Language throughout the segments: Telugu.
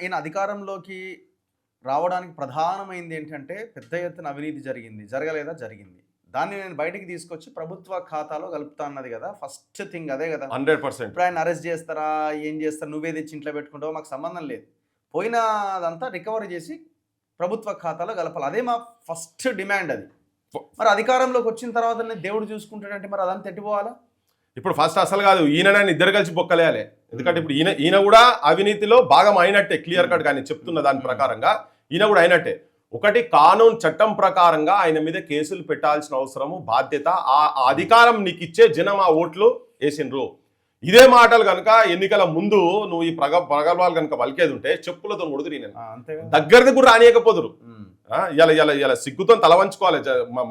ఈయన అధికారంలోకి రావడానికి ప్రధానమైంది ఏంటంటే పెద్ద ఎత్తున అవినీతి జరిగింది. జరగలేదా? జరిగింది. దాన్ని నేను బయటికి తీసుకొచ్చి ప్రభుత్వ ఖాతాలో కలుపుతా అన్నది కదా! ఫస్ట్ థింగ్ అదే కదా! 100%. ఇప్పుడు ఆయన అరెస్ట్ చేస్తారా? ఏం చేస్తారు? నువ్వే తెచ్చి ఇంట్లో పెట్టుకుంటావో మాకు సంబంధం లేదు. పోయినదంతా రికవరీ చేసి ప్రభుత్వ ఖాతాలో కలపాలి. అదే మా ఫస్ట్ డిమాండ్ అది. మరి అధికారంలోకి వచ్చిన తర్వాతనే దేవుడు చూసుకుంటాడంటే మరి అదంతా ఎట్టిపోవాలా? ఇప్పుడు ఫస్ట్ అసలు కాదు, ఈయన ఇద్దరు కలిసి బొక్కలేయాలి. ఎందుకంటే ఇప్పుడు ఈయన కూడా అవినీతిలో భాగం అయినట్టే, క్లియర్ కట్ కానీ చెప్తున్న దాని ప్రకారంగా ఈయన కూడా అయినట్టే. ఒకటి, కానూన్ చట్టం ప్రకారంగా ఆయన మీద కేసులు పెట్టాల్సిన అవసరము, బాధ్యత ఆ అధికారం నీకు ఇచ్చే జనం ఆ ఓట్లు వేసిండ్రు. ఇదే మాటలు కనుక ఎన్నికల ముందు నువ్వు ఈ ప్రగల్భాలు కనుక పలికేది ఉంటే చెప్పులతో కొడుతురు ఈయన, దగ్గరది కూడా రానియకపోదురు. ఇలా సిగ్గుతో తల వంచుకోవాలి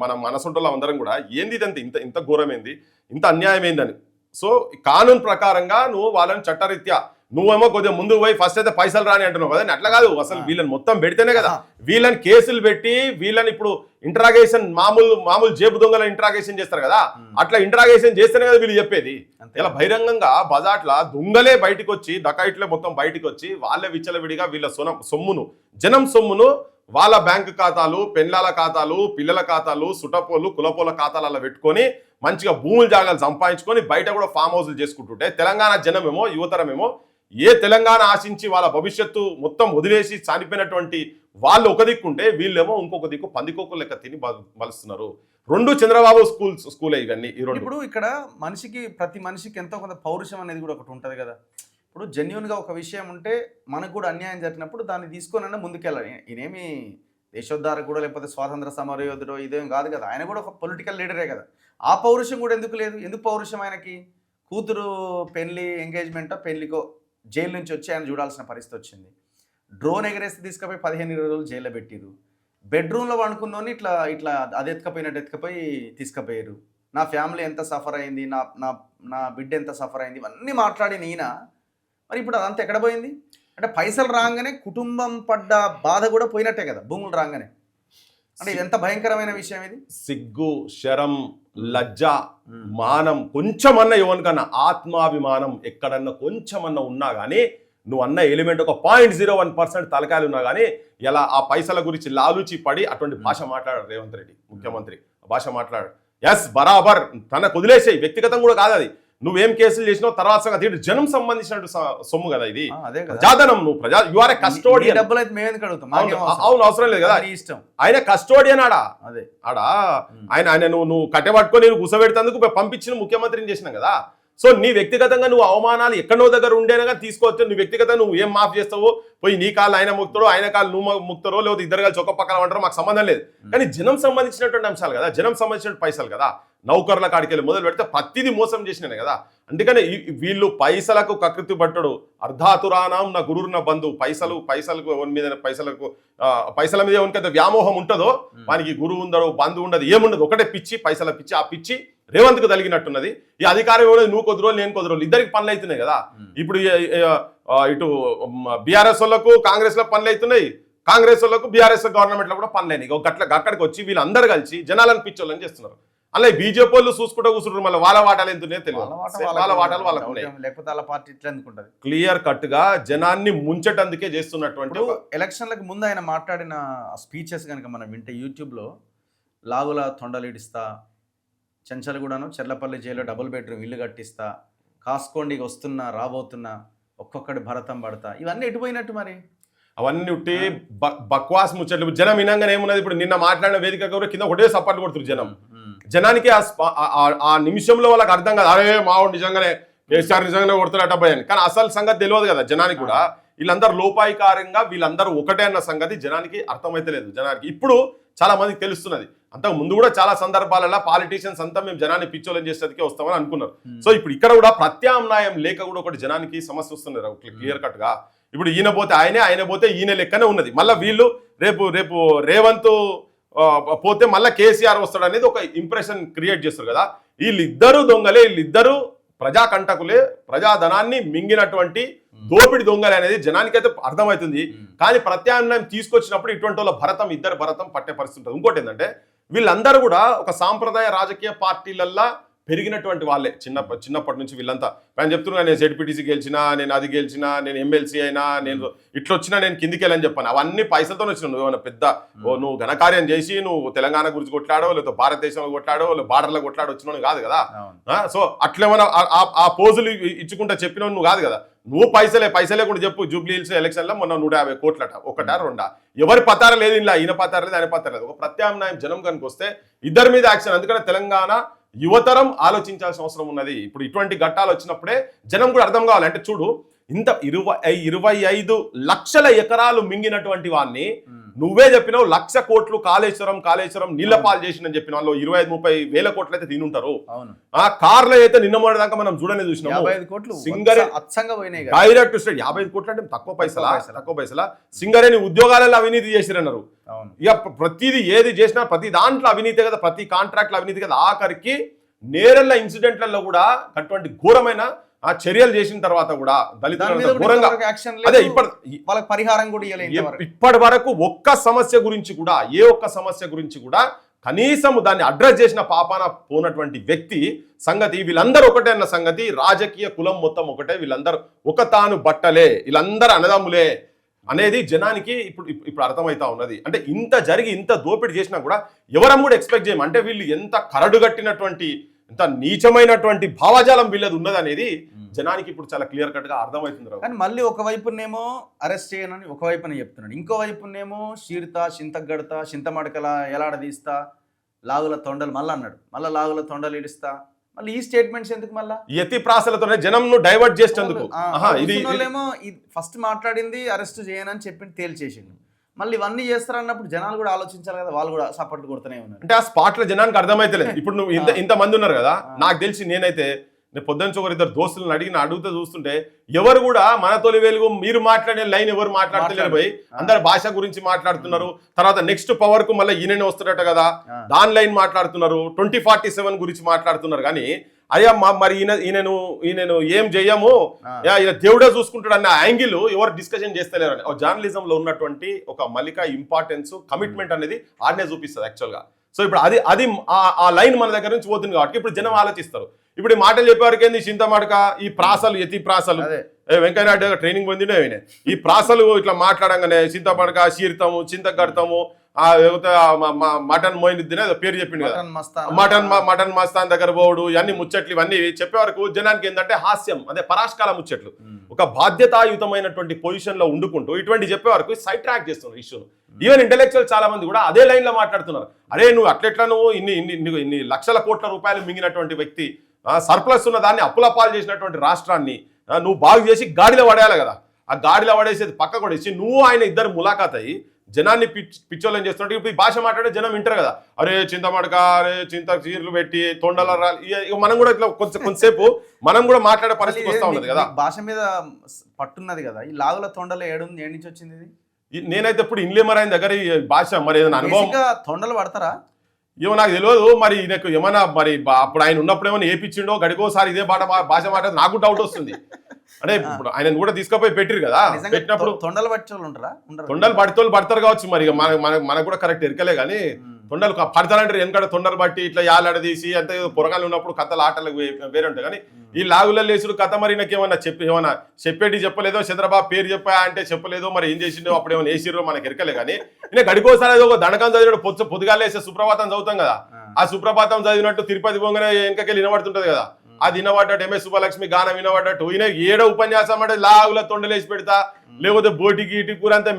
మన మనసుంటలో అందరం కూడా. ఏంది ఇదంతా ఇంత ఘోరమైంది, ఇంత అన్యాయం ఏందని. సో కానూన్ ప్రకారంగా నువ్వు వాళ్ళని చట్టరీత్యా, నువ్వేమో కొద్దిగా ముందు పోయి ఫస్ట్ అయితే పైసలు రాని అంటున్నావు కదా, అట్లా కాదు. అసలు వీళ్ళని మొత్తం పెడితేనే కదా, వీళ్ళని కేసులు పెట్టి వీళ్ళని ఇప్పుడు ఇంట్రాగేషన్ మామూలు జేబు దొంగల ఇంట్రాగేషన్ చేస్తారు కదా, అట్లా ఇంట్రాగేషన్ చేస్తేనే కదా వీళ్ళు చెప్పేది. ఇలా బహిరంగంగా బజాట్ల దొంగలే బయటకు వచ్చి, డకాయిట్లే మొత్తం బయటకు వచ్చి వాళ్ళే విచ్చలవిడిగా వీళ్ళ సొమ్మును, జనం సొమ్మును వాళ్ళ బ్యాంకు ఖాతాలు, పెన్లాల ఖాతాలు, పిల్లల ఖాతాలు, సుటపోలు, కులపోల ఖాతాలలో పెట్టుకొని మంచిగా భూములు జాగాలు సంపాదించుకొని బయట కూడా ఫామ్ హౌస్లు చేసుకుంటుంటే, తెలంగాణ జనమేమో, యువతరమేమో ఏ తెలంగాణ ఆశించి వాళ్ళ భవిష్యత్తు మొత్తం వదిలేసి చనిపోయినటువంటి వాళ్ళు ఒక దిక్కుంటే, వీళ్ళేమో ఇంకొక దిక్కు పందికొక్కులు లెక్క తిని మలుస్తున్నారు. రెండు చంద్రబాబు స్కూలే ఇవన్నీ. ఇప్పుడు ఇక్కడ ప్రతి మనిషికి ఎంతో కొంత పౌరుషం అనేది కూడా ఒకటి ఉంటుంది కదా. ఇప్పుడు జెన్యున్గా ఒక విషయం ఉంటే మనకు కూడా అన్యాయం జరిగినప్పుడు దాన్ని తీసుకొని ముందుకెళ్ళాలి. ఈయనేమి దేశోద్ధారక కూడా లేకపోతే స్వాతంత్ర సమరయోధుడో ఇదేం కాదు కదా, ఆయన కూడా ఒక పొలిటికల్ లీడరే కదా. ఆ పౌరుషం కూడా ఎందుకు లేదు? ఎందుకు పౌరుషం ఆయనకి? కూతురు పెళ్లి ఎంగేజ్మెంటో పెళ్లికో జైలు నుంచి వచ్చి ఆయన చూడాల్సిన పరిస్థితి వచ్చింది. డ్రోన్ ఎగరేస్తే తీసుకుపోయి 15-20 రోజులు జైల్లో పెట్టిరు. బెడ్రూమ్లో వండుకున్నోని ఇట్లా అది ఎత్తుకపోయి తీసుకుపోయారు. నా ఫ్యామిలీ ఎంత సఫర్ అయింది, నా బిడ్డ ఎంత సఫర్ అయింది, ఇవన్నీ మాట్లాడిన ఈయన మరి ఇప్పుడు అదంతా ఎక్కడ పోయింది? అంటే పైసలు రాగానే కుటుంబం పడ్డ బాధ కూడా పోయినట్టే కదా, భూములు రాగానే. అంటే ఇది ఎంత భయంకరమైన విషయం ఇది. సిగ్గు, శరం, లజ్జ, మానం కొంచెమన్నా, ఎవరికన్నా ఆత్మాభిమానం ఎక్కడన్నా కొంచెమన్నా ఉన్నా కానీ, నువ్వు అన్న ఎలిమెంట్ ఒక 0.01% తలకాయలు ఉన్నా కానీ ఇలా ఆ పైసల గురించి లాలూచి పడి అటువంటి భాష మాట్లాడారు రేవంత్ రెడ్డి ముఖ్యమంత్రి. భాష మాట్లాడాడు. ఎస్, బరాబర్ తనకు వదిలేసేయి, వ్యక్తిగతం కూడా కాదు అది. నువ్వేం కేసులు చేసినావు తర్వాత సంగతి, జనం సంబంధించినట్టు సొమ్ము కదా ఇది, ప్రజాధనం. నువ్వు యు ఆర్ ఏ కస్టోడియన్. అవును, అవసరం లేదు కదా, ఇష్టం. ఆయన కస్టోడియన్ ఆడా ఆయన నువ్వు కట్టెబట్టుకొని నేను కూసబెడతందుకు పంపించిన ముఖ్యమంత్రిని చేసినాం కదా. సో నీ వ్యక్తిగతంగా నువ్వు అవమానాలు ఎక్కడో దగ్గర ఉండేనగా తీసుకోవచ్చు. నువ్వు వ్యక్తిగతంగా నువ్వు ఏం మాఫ్ చేస్తావో, పోయి నీ కాళ్ళు ఆయన ముక్తారో, ఆయన కాళ్ళు నువ్వు ముక్తారో, లేకపోతే ఇద్దరు కలిసి ఒక్క పక్కన అంటారో, మాకు సంబంధం లేదు. కానీ జనం సంబంధించినటువంటి అంశాలు కదా, జనం సంబంధించిన పైసలు కదా. నౌకర్ల కాడికి వెళ్ళి మొదలు పెడితే ప్రతిదీ మోసం చేసినాయి కదా. అందుకనే వీళ్ళు పైసలకు కకృతి పట్టడు. అర్ధాతురానాం నా గురువు నా బంధువు. పైసలకు మీద పైసల మీద ఎవరికైతే వ్యామోహం ఉంటుందో వానికి గురువు ఉండదు, బంధువు ఉండదు, ఏముండదు. ఒకటే పిచ్చి, పైసల పిచ్చి. ఆ పిచ్చి రేవంత్కు తగినట్టున్నది. ఈ అధికారం ఏమో నువ్వు కొద్ది రోజులు నేను కొద్ది రోజులు, ఇద్దరికి పనులు అవుతున్నాయి కదా. ఇప్పుడు ఇటు బీఆర్ఎస్ వాళ్ళకు కాంగ్రెస్ లో పనులు అవుతున్నాయి, కాంగ్రెస్ వాళ్ళకు బీఆర్ఎస్ గవర్నమెంట్ లో కూడా పనులు అయినాయి. అక్కడికి వచ్చి వీళ్ళందరూ కలిసి జనాలను పిచ్చోళ్ళని చేస్తున్నారు. అలా బీజేపీ వాళ్ళు చూసుకుంటూ కూర్చుంటారు. మళ్ళీ వాళ్ళ వాటాలు ఎందుకు తెలియదు, వాళ్ళ వాటాలు వాళ్ళకు లేకపోతే వాళ్ళ పార్టీ ఇట్లా ఎందుకుంటది. క్లియర్ కట్ గా జనాన్ని ముంచటందుకే చేస్తున్నటువంటి. ఎలక్షన్లకు ముందు ఆయన మాట్లాడిన స్పీచెస్ కనుక మనం వింటే యూట్యూబ్లో, లాగుల తొండలిడిస్తా, చెంచలగూడను చెర్లపల్లి జైల్లో డబుల్ బెడ్రూమ్ ఇల్లు కట్టిస్తా, కాసుకోండికి వస్తున్నా రాబోతున్నా, ఒక్కొక్కటి భరతం పడతా, ఇవన్నీ ఎటుపోయినట్టు మరి? అవన్నీ ఉట్టి బక్వాస్ ముచ్చట్లు. జనం వినంగానే ఏమున్నది, ఇప్పుడు నిన్న మాట్లాడిన వేదిక కింద ఒకటే సపోర్ట్ కొడుతున్నారు జనానికి. ఆ నిమిషంలో వాళ్ళకి అర్థం కాదు, అరే మావాడు నిజంగానే కేసీఆర్ నిజంగానే కొడుతున్నాడు అబ్బాయి అని. కానీ అసలు సంగతి తెలియదు కదా జనానికి కూడా. వీళ్ళందరూ లోపాయికారంగా వీళ్ళందరూ ఒకటే అన్న సంగతి జనానికి అర్థమైతే లేదు. జనానికి ఇప్పుడు చాలా మందికి తెలుస్తున్నది. అంతకు ముందు కూడా చాలా సందర్భాలలో పాలిటీషియన్స్ అంతా మేము జనాన్ని పిచ్చోలని చేసేందుకే వస్తామని అనుకున్నారు. సో ఇప్పుడు ఇక్కడ కూడా ప్రత్యామ్నాయం లేక కూడా ఒకటి జనానికి సమస్య వస్తున్నది క్లియర్ కట్ గా. ఇప్పుడు ఈయన పోతే ఆయనే, ఆయన పోతే ఈయన లెక్కనే ఉన్నది. మళ్ళీ వీళ్ళు రేపు రేవంత్ పోతే మళ్ళీ కేసీఆర్ వస్తాడు అనేది ఒక ఇంప్రెషన్ క్రియేట్ చేస్తారు కదా. వీళ్ళిద్దరూ దొంగలే, వీళ్ళిద్దరూ ప్రజాకంటకులే, ప్రజాధనాన్ని మింగినటువంటి దోపిడి దొంగలే అనేది జనానికైతే అర్థమవుతుంది. కానీ ప్రత్యామ్నాయం తీసుకొచ్చినప్పుడు ఇటువంటి వాళ్ళ ఇద్దరు భరతం పట్టే పరిస్థితి ఉంటుంది. ఇంకోటి ఏంటంటే వీళ్ళందరూ కూడా ఒక సాంప్రదాయ రాజకీయ పార్టీలల్లో పెరిగినటువంటి వాళ్ళే చిన్నప్పటి నుంచి వీళ్ళంతా నేను చెప్తున్నా, నేను ZPTC గెలిచినా, నేను అది గెలిచినా, నేను MLC అయినా, నేను ఇట్లా వచ్చినా, నేను కిందికి వెళ్ళని చెప్పాను. అవన్నీ పైసలతో వచ్చినావు. నువ్వు ఏమైనా పెద్ద నువ్వు ఘనకార్యం చేసి నువ్వు తెలంగాణ గురించి కొట్లాడో, లేకపోతే భారతదేశంలో కొట్లాడో, లేదా బార్డర్లో కొట్లాడో వచ్చినావు కాదు కదా. సో అట్లేమన్నా ఆ పోజులు ఇచ్చుకుంటా చెప్పినావు నువ్వు కాదు కదా. నువ్వు పైసలే కూడా చెప్పు. జూబ్లీ హిల్స్ ఎలక్షన్లో మొన్న 150 కోట్లట, ఒకటా రెండా, ఎవరి పతార లేదు ఇలా, ఈయన పతార లేదు, ఆయన పతార లేదు. ఒక ప్రత్యామ్నాయం జనం కనుక వస్తే ఇద్దరి మీద యాక్షన్. అందుకనే తెలంగాణ యువతరం ఆలోచించాల్సిన అవసరం ఉన్నది. ఇప్పుడు ఇటువంటి ఘట్టాలు వచ్చినప్పుడే జనం కూడా అర్థం కావాలి. అంటే చూడు, ఇంత 25 లక్షల ఎకరాలు మింగినటువంటి వాడిని నువ్వే చెప్పినావు 1,00,000 కోట్లు కాళేశ్వరం నీళ్ల పాలు చేసిందని చెప్పిన వాళ్ళు 25-30 వేల కోట్లు అయితే తినుంటారు. ఆ కార్లో అయితే నిన్న మొన్నదాకా మనం చూసినాము. డైరెక్ట్ స్టేట్ 55 కోట్లు అంటే తక్కువ పైసలా. సింగరేణి ఉద్యోగాలలో అవినీతి చేసిరన్నారు. ఇక ప్రతిదీ ఏది చేసినా ప్రతి దాంట్లో అవినీతి కదా, ప్రతి కాంట్రాక్ట్లో అవినీతి కదా. ఆఖరికి నేరల్ల ఇన్సిడెంట్లలో కూడా అటువంటి ఘోరమైన చర్యలు చేసిన తర్వాత కూడా పరిహారం కూడా ఇప్పటి వరకు ఒక్క సమస్య గురించి కూడా కనీసం దాన్ని అడ్రస్ చేసిన పాపాన పోనటువంటి వ్యక్తి సంగతి. వీళ్ళందరూ ఒకటే అన్న సంగతి, రాజకీయ కులం మొత్తం ఒకటే, వీళ్ళందరూ ఒక తాను బట్టలే, వీళ్ళందరూ అన్నదమ్ములే అనేది జనానికి ఇప్పుడు అర్థమవుతా ఉన్నది. అంటే ఇంత జరిగి ఇంత దోపిడీ చేసినా కూడా ఎవరం కూడా ఎక్స్పెక్ట్ చేయము. అంటే వీళ్ళు ఎంత కరడుగట్టినటువంటి, ఎంత నీచమైనటువంటి భావజాలం వీళ్ళది ఉన్నది అనేది జనానికి ఇప్పుడు చాలా క్లియర్ కట్ గా అర్థమవుతుంది. కానీ మళ్ళీ ఒకవైపునేమో అరెస్ట్ చేయనని ఒకవైపునే చెప్తున్నాడు, ఇంకో వైపునేమో చీరుతా, చింతగడతా, చింతమడకల ఎలాడదీస్తా, లాగుల తొండలు మళ్ళీ అన్నాడు. మళ్ళీ లాగుల తొండలు ఇడుస్తా, మళ్ళీ ఈ స్టేట్మెంట్స్ ఎందుకు? మళ్ళీ ఎత్తి ప్రాసలతోనే జనంను డైవర్ట్ చేసేందుకు. ఫస్ట్ మాట్లాడింది అరెస్ట్ చేయనని చెప్పి తేల్చేసిండు. మళ్ళీ ఇవన్నీ చేస్తారన్నప్పుడు జనాలు కూడా ఆలోచించాలి కదా, వాళ్ళు కూడా సపోర్ట్ కొడుతూనే ఉన్నారు. అంటే ఆ స్పాట్ లో జనానికి అర్థమైతలేదు. ఇప్పుడు నువ్వు ఇంత మంది ఉన్నారు కదా, నాకు తెలిసి నేను పొద్దున్న ఒకరిద్దరు దోస్తులను అడుగుతూ చూస్తుంటే ఎవరు కూడా మన తొలి వెలుగు మీరు మాట్లాడే లైన్ ఎవరు మాట్లాడతలేరు పోయి, అందరు భాష గురించి మాట్లాడుతున్నారు. తర్వాత నెక్స్ట్ పవర్ కు మళ్ళీ ఈయననే వస్తున్నట్టు కదా, దాని లైన్ మాట్లాడుతున్నారు. 2047 గురించి మాట్లాడుతున్నారు. కానీ అయ్యా మరి ఈయనను ఏం చెయ్యము, ఈయన దేవుడే చూసుకుంటాడు అన్న యాంగిల్ ఎవరు డిస్కషన్ చేస్తలేరు అని. జర్నలిజం లో ఉన్నటువంటి ఒక మలిక ఇంపార్టెన్స్, కమిట్మెంట్ అనేది ఆడనే చూపిస్తుంది యాక్చువల్ గా. సో ఇప్పుడు అది ఆ లైన్ మన దగ్గర నుంచి పోతుంది కాబట్టి ఇప్పుడు జనం ఆలోచిస్తారు. ఇప్పుడు ఈ మాటలు చెప్పేవారికి ఏంది, చింతమడక, ఈ ప్రాసలు, ఎత్తి ప్రాసలు, వెంకయ్యనాయుడు ట్రైనింగ్ పొందిండే ఆయన. ఈ ప్రాసలు ఇట్లా మాట్లాడంగానే చింతమడక, చీరుతాము, చింతగడతాము, మటన్ మోయినుద్దీన్ పేరు చెప్పిండు కదా, మటన్ మస్తాన్ దగ్గర పోవడు, ఇవన్నీ ముచ్చట్లు, ఇవన్నీ చెప్పే వరకు జనానికి ఏంటంటే హాస్యం, అదే పరాష్కాల ముచ్చట్లు. ఒక బాధ్యతాయుతమైన పొజిషన్ లో ఉండుకుంటూ ఇటువంటి చెప్పే వరకు సైడ్ ట్రాక్ చేస్తున్నారు ఇష్యూను. ఈవెన్ ఇంటెలెక్చువల్ చాలా మంది కూడా అదే లైన్ లో మాట్లాడుతున్నారు. అరే నువ్వు అట్లెట్లా నువ్వు ఇన్ని లక్షల కోట్ల రూపాయలు మింగినటువంటి వ్యక్తి, సర్ప్లస్ ఉన్న దాన్ని అప్పులపాలు చేసినటువంటి రాష్ట్రాన్ని నువ్వు బాగు చేసి గాడిలో పడేయాలి కదా. ఆ గాడిలో పడేసేది పక్క కొడేసి నువ్వు ఆయన ఇద్దరు ములాఖాత్ అయ్యి జనాన్ని పిచ్చోళ్ళని చేస్తున్నట్టు. ఇప్పుడు ఈ భాష మాట్లాడే జనం వింటారు కదా, అరే చింతమడక, అరే చీరలు పెట్టి తొండల మనం కూడా ఇట్లా కొంతసేపు మనం కూడా మాట్లాడే పరిస్థితి వస్తూ ఉన్నది కదా. భాష మీద పట్టున్నది కదా, ఈ లాగుల తొండల ఏడు నుంచి వచ్చింది ఇది. నేనైతే ఇప్పుడు ఇన్లేమర్ ఆయన దగ్గర ఈ భాష మరి ఏదైనా అనుభవం, తొండలు పడతారా ఏమో నాకు తెలియదు. మరి ఈయనకు ఏమన్నా మరి అప్పుడు ఆయన ఉన్నప్పుడు ఏమైనా ఏపిచ్చిండో గడికోసారి ఇదే భాష మాట్లాడి నాకు డౌట్ వస్తుంది. అంటే ఇప్పుడు ఆయన కూడా తీసుకుపోయి పెట్టిరు కదా, పెట్టినప్పుడు తొండలు పట్టేవాళ్ళు ఉంటారా? తొండలు పడితోళ్ళు పడతారు కావచ్చు. మరి మనకు కూడా కరెక్ట్ ఎరకలే కానీ తొండలు పడతారంటారు. ఎందుకంటే తొండలు బట్టి ఇట్లా యాలాడదీసి అంతే పొరగాలు ఉన్నప్పుడు కథలు ఆటలు వేరే ఉంటాయి. కానీ ఈ లాగులలో వేసుడు కథ మరి నాకు ఏమన్నా చెప్పేటి చెప్పలేదో, చంద్రబాబు పేరు చెప్పా అంటే చెప్పలేదో, మరి ఏం చేసిండో అప్పుడు ఏమైనా వేసిరో మనకు ఎరకలే. కానీ నేను గడికోసారి ఏదో ఒక దండకం చదివాడు, పొద్దుగాలు వేసే సుప్రభాతం చదువుతాం కదా, ఆ సుప్రభాతం చదివినట్టు తిరుపతి పోగానే వెనకకెళ్ళి వినబడుతుంటది కదా, అది వినబడ్డట్టు MS సుబ్బలక్ష్మి గానం వినబడ్డట్టు ఈయన ఏడో ఉపన్యాసం అంటే లాగుల తొండలేసి పెడతా, లేకపోతే బోటికి ఇటు కూర అంతా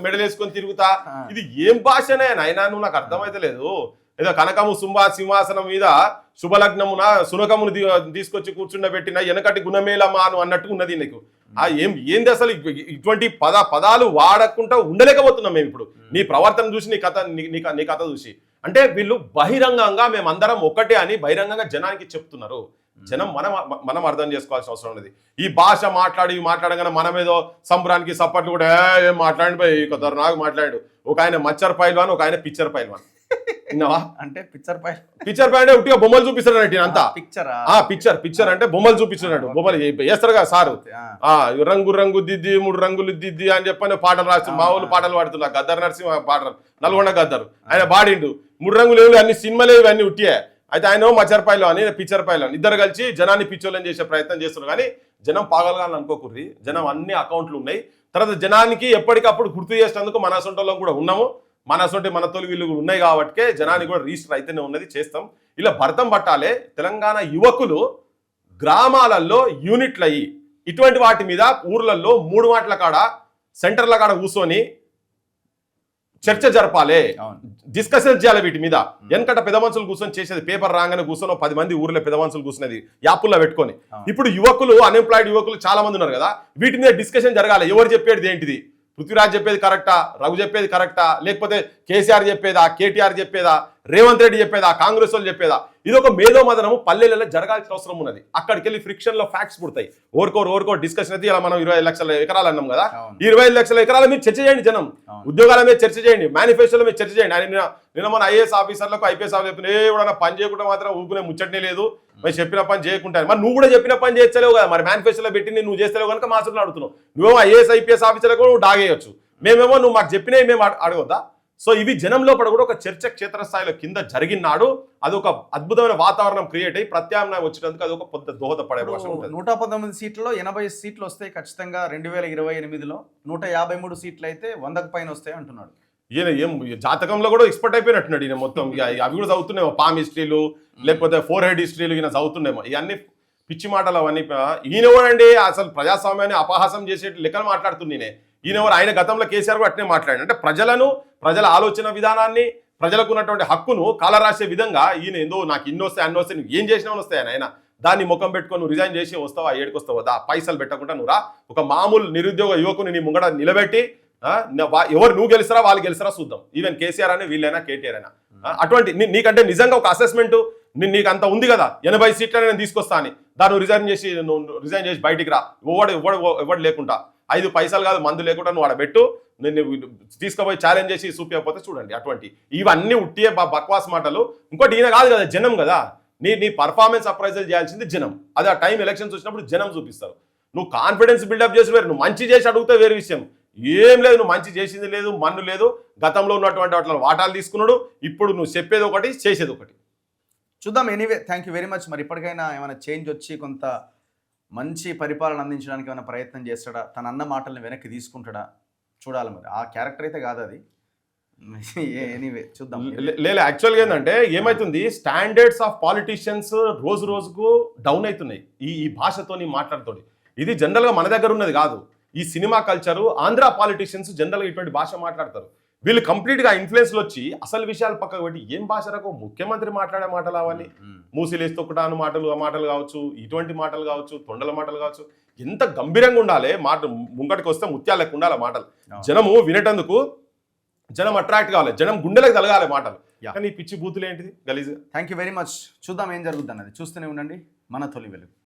మెడలేసుకొని తిరుగుతా. ఇది ఏం భాషనే అయినా నువ్వు నాకు అర్థమైతలేదు. ఏదో కనకము సింహాసనం మీద శుభలగ్నమున సునకమును తీసుకొచ్చి కూర్చుండబెట్టిన వెనకటి గుణమేలమాను అన్నట్టు ఉన్నది నీకు. ఏంది అసలు ఇటువంటి పదాలు వాడకుండా ఉండలేకపోతున్నాం మేము ఇప్పుడు. నీ ప్రవర్తన చూసి నీ కథ చూసి అంటే వీళ్ళు బహిరంగంగా మేమందరం ఒకటే అని బహిరంగంగా జనానికి చెప్తున్నారు. జనం మనం అర్థం చేసుకోవాల్సిన అవసరం ఉన్నది. ఈ భాష మాట్లాడగానే మనం ఏదో సంబరానికి సప్పట్లు కూడా ఏం మాట్లాడి పోయి నాకు మాట్లాడు. ఒక ఆయన మచ్చర్ పైల్వాన్, ఒక ఆయన పిక్చర్ పైల్వాన్. విన్నావా? అంటే పిక్చర్ అంటే ఉట్టిగా బొమ్మలు చూపిస్తాడు అంతా. పిక్చర్ అంటే బొమ్మలు చూపిస్తున్నాడు. బొమ్మలు వేస్తారు కదా సారు, రంగు దిద్ది 3 రంగులు దిద్ది అని చెప్పని పాటలు రాసి మా ఊళ్ళు పాటలు పాడుతున్నారు. గద్దర్ నరసింహ పాటలు, నల్గొండ గద్దరు ఆయన పాడిండు. 3 రంగులు అన్ని సినిమాలు ఇవన్నీ ఉట్టియే. అయితే ఆయన మచ్చరపాయలు అని పిచ్చరపాయలు అని ఇద్దరు కలిసి జనాన్ని పిచ్చోళ్ళని చేసే ప్రయత్నం చేస్తున్నారు. కానీ జనం పాగలగాలని అనుకోకూర్రి, జనం అన్ని అకౌంట్లు ఉన్నాయి. తర్వాత జనానికి ఎప్పటికప్పుడు గుర్తు చేసేందుకు మన అసొంటోళ్ళం కూడా ఉన్నాము, మన అసొంటి మన తోలు వీళ్ళు కూడా ఉన్నాయి కాబట్టి జనానికి కూడా రిజిస్టర్ అయితేనే ఉన్నది, చేస్తాం. ఇలా భర్తం పట్టాలే. తెలంగాణ యువకులు గ్రామాలలో యూనిట్లు అయ్యి ఇటువంటి వాటి మీద ఊర్లలో 3 మాటల కాడ సెంటర్ల కాడ కూర్చొని చర్చ జరపాలి, డిస్కషన్ చేయాలి వీటి మీద. వెనకట పెద్ద మనుషులు కూర్చొని చేసేది పేపర్ రాగానే కూర్చొని 10 మంది ఊర్లో పెద్ద మనుషులు కూర్చునేది యాపుల్లో పెట్టుకొని. ఇప్పుడు యువకులు, అన్ఎంప్లాయిడ్ యువకులు చాలా మంది ఉన్నారు కదా, వీటి మీద డిస్కషన్ జరగాలి. ఎవరు చెప్పేది ఏంటిది, పృథ్వీరాజ్ చెప్పేది కరెక్టా, రఘు చెప్పేది కరెక్టా, లేకపోతే కేసీఆర్ చెప్పేదా, కేటీఆర్ చెప్పేదా, రేవంత్ రెడ్డి చెప్పేదా, కాంగ్రెస్ వాళ్ళు చెప్పేదా? ఇది ఒక మేధో మదనము పల్లెలలో జరగాల్సిన అవసరం ఉన్నది. అక్కడికి వెళ్ళి ఫ్రిక్షన్ లో ఫ్యాక్ట్స్ పుడతాయి. ఓరుకోరు డిస్కషన్ అయితే ఇలా మనం 25 లక్షల ఎకరాలు అన్నాం కదా, 25 లక్షల ఎకరాల మీద చర్చ చేయండి. జనం ఉద్యోగాల మీద చర్చ చేయండి, మేనిఫెస్టోల మీద చర్చ చేయండి. ఆయన నిన్న మన ఐఏఎస్ ఆఫీసర్లకు ఐపీఎస్ ఆఫీసర్ చెప్తున్నా, ఎవడన్నా పని చేయకుండా మాత్రం ఊపుకునే ముచ్చటనే లేదు, మరి చెప్పిన పని చేయకుంటాను. మరి నువ్వు కూడా చెప్పిన పని చేస్తలేవు కదా, మరి మేనిఫెస్టోలో పెట్టి నువ్వు చేస్తలేవు కనుక మాస్టర్లు అడుగుతున్నావు. నువ్వేమో ఐఏఎస్ ఐపీఎస్ ఆఫీసర్లకు నువ్వు డాగేయచ్చు, మేమేమో నువ్వు మాకు చెప్పినవి మేము అడగొద్దా? సో ఇవి జనం లోపల కూడా ఒక చర్చ క్షేత్రస్థాయిలో కింద జరిగినాడు. అది ఒక అద్భుతమైన వాతావరణం క్రియేట్ అయ్యి ప్రత్యామ్నాయం వచ్చేందుకు అది ఒక పెద్ద దోహదపడే అవకాశం ఉంటుంది. 119 సీట్లలో 80 సీట్లు వస్తాయి ఖచ్చితంగా 2028లో. 153 సీట్లు అయితే 100కు పైన వస్తాయి అంటున్నాడు. ఈయన ఏం జాతకంలో కూడా ఎక్స్పర్ట్ అయిపోయినట్టున్నాడు ఈయన మొత్తం. అవి కూడా చదువుతున్నామో, పామ్ హిస్టరీలు లేకపోతే 4 హెడ్ హిస్టరీలు ఈయన చదువుతున్నామో. ఇవన్నీ పిచ్చి మాటలు అవన్నీ. ఈయన కూడా అండి అసలు ప్రజాస్వామ్యాన్ని అపహాసం చేసే లెక్కలు మాట్లాడుతుంది. ఈయన ఎవరు? ఆయన గతంలో కేసీఆర్ కూడా అట్నే మాట్లాడాడు. అంటే ప్రజల ఆలోచన విధానాన్ని, ప్రజలకు ఉన్నటువంటి హక్కును కాలరాసే విధంగా ఈయన ఏందో నాకు ఇన్ని వస్తాయి అన్ని వస్తాయి, నువ్వు ఏం చేసినా వస్తాయి ఆయన దాన్ని ముఖం పెట్టుకొని నువ్వు రిజైన్ చేసి వస్తావా, ఏడుకు వస్తావా, పైసలు పెట్టకుండా నువ్వు రా, ఒక మామూలు నిరుద్యోగ యువకుని నీ ముంగడ నిలబెట్టి ఎవరు నువ్వు గెలిస్తారా వాళ్ళు గెలిస్తారా చూద్దాం. ఈవెన్ కేసీఆర్ అని వీళ్ళైనా కేటీఆర్ అయినా అటువంటి నీకంటే నిజంగా ఒక అసెస్మెంట్ నీకు అంత ఉంది కదా, 80 సీట్లని నేను తీసుకొస్తా అని దాన్ని రిజైన్ చేసి బయటికి రా, ఎవడు లేకుండా 5 పైసలు కాదు మందు లేకుండా నువ్వు ఆడ పెట్టు, నేను తీసుకుపోయి ఛాలెంజ్ చేసి చూపించకపోతే చూడండి. అటువంటి ఇవన్నీ ఉట్టియే బక్వాస్ మాటలు. ఇంకోటి ఈయన కాదు కదా, జనం కదా. నీ పర్ఫార్మెన్స్ అప్రైజల్ చేయాల్సింది జనం. అది ఆ టైం ఎలక్షన్స్ వచ్చినప్పుడు జనం చూపిస్తారు. నువ్వు కాన్ఫిడెన్స్ బిల్డప్ చేసి వేరు, నువ్వు మంచి చేసి అడిగితే వేరే విషయం. ఏం లేదు, నువ్వు మంచి చేసింది లేదు, మన్ను లేదు, గతంలో ఉన్నటువంటి వాటిలో వాటాలు తీసుకున్నాడు, ఇప్పుడు నువ్వు చెప్పేది ఒకటి చేసేది ఒకటి. చూద్దాం. Anyway thank you very much. మరి ఇప్పటికైనా ఏమైనా చేంజ్ వచ్చి కొంత మంచి పరిపాలన అందించడానికి ఏమైనా ప్రయత్నం చేస్తాడా, తన అన్న మాటల్ని వెనక్కి తీసుకుంటాడా చూడాలి. మరి ఆ క్యారెక్టర్ అయితే కాదు అది. ఎనీవే చూద్దాం. యాక్చువల్గా ఏంటంటే ఏమవుతుంది, స్టాండర్డ్స్ ఆఫ్ పాలిటీషియన్స్ రోజు రోజుకు డౌన్ అవుతున్నాయి ఈ భాషతోని మాట్లాడుతోని. ఇది జనరల్గా మన దగ్గర ఉన్నది కాదు. ఈ సినిమా కల్చరు, ఆంధ్ర పాలిటీషియన్స్ జనరల్గా ఇటువంటి భాష మాట్లాడతారు. వీళ్ళు కంప్లీట్గా ఇన్ఫ్లుయెన్స్లో వచ్చి అసలు విషయాలు పక్కకు పెట్టి ఏం భాషలకు ముఖ్యమంత్రి మాట్లాడే మాటలు అవన్నీ, మూసిలేసి తొక్కటాను మాటలు కావచ్చు, ఇటువంటి మాటలు కావచ్చు, తొండల మాటలు కావచ్చు, ఎంత గంభీరంగా ఉండాలి మాట. ముంగటికి వస్తే ముత్యాలకు ఉండాలి మాటలు. జనము వినేటందుకు జనం అట్రాక్ట్ కావాలి, జనం గుండెలకు తలగాలి మాటలు. కానీ ఈ పిచ్చి బూతులు ఏంటిది గలీజ్. Thank you very much. చూద్దాం ఏం జరుగుతుంది అన్నది. చూస్తూనే ఉండండి మన తొలి వెలుగు.